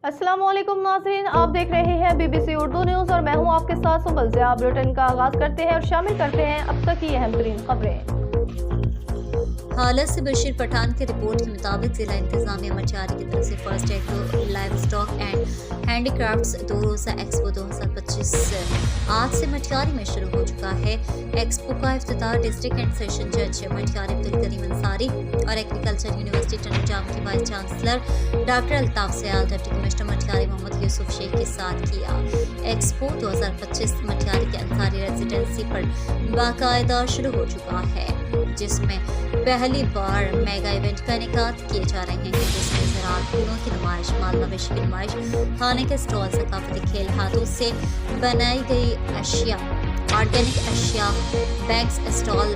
अस्सलाम वालेकुम नाज़रीन, आप देख रहे हैं BBC उर्दू न्यूज़ और मैं हूं आपके साथ सुबह से। आप बुलेटिन का आगाज़ करते हैं और शामिल करते हैं अब तक की अहम तरीन खबरें। हालत से बशीर पठान की रिपोर्ट के मुताबिक जिला इंतजामिया मटियारी की तरफ से first agro live stock and handicrafts 2 रोज़ा एक्सपो 2025 आज से मटियारी में शुरू हो चुका है। एक्सपो का इफ्तिताह डिस्ट्रिक्ट एंड सेशन जज मटियारी अब्दुल करीम अंसारी और एग्रीकल्चर यूनिवर्सिटी टंडजाम के vice chancellor doctor Altaf Sayal, deputy commissioner Matiari Mohammad Yusuf Shaikh के साथ किया। एक्सपो 2025 मटियारी के अंसारी रेजिडेंसी पर बाकायदा शुरू हो चुका है, जिसमें पहली बार मेगा इवेंट का इनेकाद किए जा रहे हैं, जिसमें ज़राअत फूलों की नुमाइश, माल मवेशी की नुमाइश, खाने के स्टॉल, सकाफती खेल, हाथों से बनाई गई अशिया, ऑर्गेनिक अशिया, बैग्स स्टॉल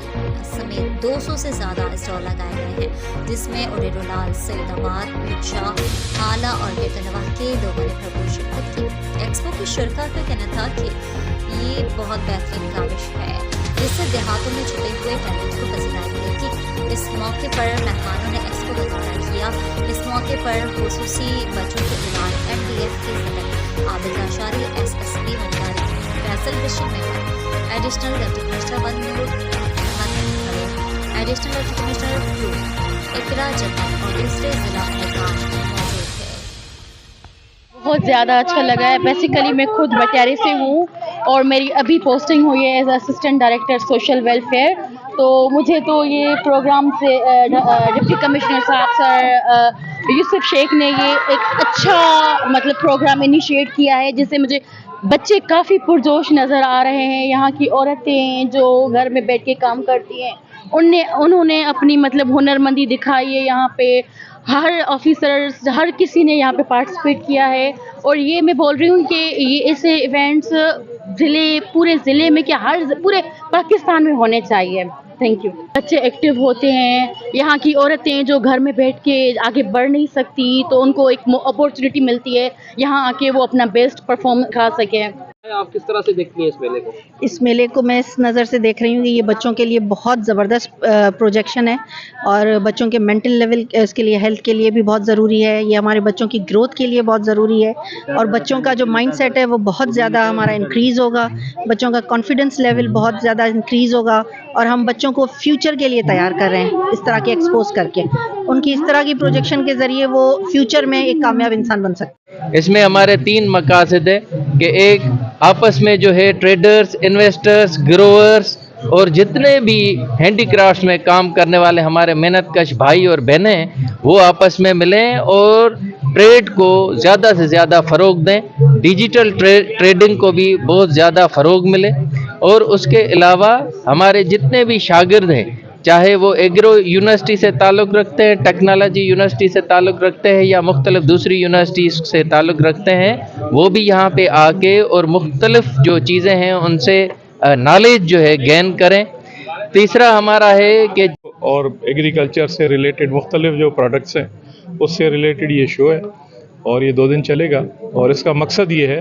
समेत 200 से ज़्यादा स्टॉल लगाए गए हैं, जिसमें उरेडोलाल, सईदाबाद, मिर्चा, आला और बेतनवाह के लोगों ने भरपूर शिरकत की। एक्सपो की शुरका का कहना था कि ये बहुत बेहतरीन काविश है, जिससे देहातों में छुपे हुए टैलेंट को पसीना मिलेगी। इस मौके पर मेहमानों ने एक्सपो का दौरा किया। इस मौके पर खुसूसी बच्चों के इलाज MDF के सदर Abid Ashari, SSP Matiari Faisal Bashir Memon, additional deputy commissioner 1 Noor Ahmed, additional deputy commissioner 2 Iqra Jannat और दूसरे जिला एहतराम मौजूद थे। बहुत ज़्यादा अच्छा लगा है। बेसिकली मैं खुद मटियारी से हूँ और मेरी अभी पोस्टिंग हुई है as assistant director social welfare. तो मुझे तो ये प्रोग्राम से डिप्टी कमिश्नर साहब सर यूसुफ शेख ने ये एक अच्छा मतलब प्रोग्राम इनिशिएट किया है, जिससे मुझे बच्चे काफ़ी पुरजोश नज़र आ रहे हैं। यहाँ की औरतें जो घर में बैठ के काम करती हैं, उन्होंने अपनी मतलब हुनरमंदी दिखाई है। यहाँ पे हर ऑफिसर्स, हर किसी ने यहाँ पे पार्टिसिपेट किया है। और ये मैं बोल रही हूँ कि ये ऐसे इवेंट्स पूरे ज़िले में क्या पूरे पाकिस्तान में होने चाहिए। Thank you. बच्चे एक्टिव होते हैं, यहाँ की औरतें जो घर में बैठ के आगे बढ़ नहीं सकती, तो उनको एक अपॉर्चुनिटी मिलती है यहाँ आके वो अपना बेस्ट परफॉर्म दिखा सकें। आप किस तरह से देखती हैं इस मेले को? इस मेले को मैं इस नज़र से देख रही हूँ कि ये बच्चों के लिए बहुत ज़बरदस्त प्रोजेक्शन है और बच्चों के मेंटल लेवल इसके लिए, हेल्थ के लिए भी बहुत ज़रूरी है। ये हमारे बच्चों की ग्रोथ के लिए बहुत ज़रूरी है और बच्चों का जो माइंडसेट है वो बहुत ज़्यादा हमारा इंक्रीज़ होगा। बच्चों का कॉन्फिडेंस लेवल बहुत ज़्यादा इंक्रीज़ होगा और हम बच्चों को फ्यूचर के लिए तैयार कर रहे हैं इस तरह के एक्सपोज करके। उनकी इस तरह की प्रोजेक्शन के ज़रिए वो फ्यूचर में एक कामयाब इंसान बन सकते हैं। इसमें हमारे 3 मकासद है कि एक आपस में जो है ट्रेडर्स, इन्वेस्टर्स, ग्रोवर्स और जितने भी हैंडीक्राफ्ट्स में काम करने वाले हमारे मेहनतकश भाई और बहनें हैं, वो आपस में मिलें और ट्रेड को ज़्यादा से ज़्यादा फ़रोग दें। डिजिटल ट्रेडिंग को भी बहुत ज़्यादा फ़रोग मिले और उसके अलावा हमारे जितने भी शागिर्द हैं, चाहे वो एग्रो यूनिवर्सिटी से ताल्लुक़ रखते हैं, टेक्नोलॉजी यूनिवर्सिटी से ताल्लुक़ रखते हैं या मुख्तलिफ दूसरी यूनिवर्सिटीज़ से ताल्लुक़ रखते हैं, वो भी यहाँ पे आके और मुख्तलिफ जो चीज़ें हैं उनसे नॉलेज जो है गेन करें। तीसरा हमारा है कि और एग्रीकल्चर से रिलेटेड मुख्तलिफ जो प्रोडक्ट्स हैं उससे रिलेटेड ये शो है और ये 2 दिन चलेगा। और इसका मकसद ये है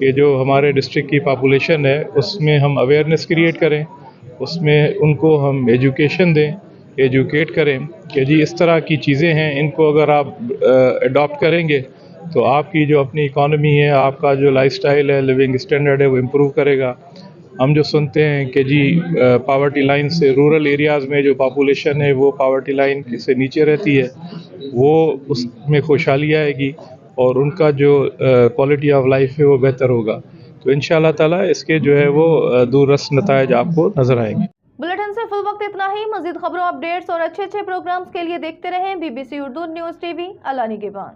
कि जो हमारे डिस्ट्रिक्ट की पॉपुलेशन है उसमें हम अवेयरनेस क्रिएट करें, उसमें उनको हम एजुकेशन दें, एजुकेट करें कि जी इस तरह की चीज़ें हैं, इनको अगर आप अडॉप्ट करेंगे तो आपकी जो अपनी इकॉनमी है, आपका जो लाइफस्टाइल है, लिविंग स्टैंडर्ड है, वो इम्प्रूव करेगा। हम जो सुनते हैं कि जी पावर्टी लाइन से रूरल एरियाज़ में जो पॉपुलेशन है वो पावर्टी लाइन से नीचे रहती है, वो उसमें खुशहाली आएगी और उनका जो क्वालिटी ऑफ लाइफ है वो बेहतर होगा। तो इंशाअल्लाह ताला इसके जो है वो दूररस नतायज आपको नजर आएंगे। बुलेटिन से फुल वक्त इतना ही। मजीद खबरों, अपडेट्स और अच्छे प्रोग्राम्स के लिए देखते रहें BBC उर्दू न्यूज़ TV। अल्लाह निगहबान।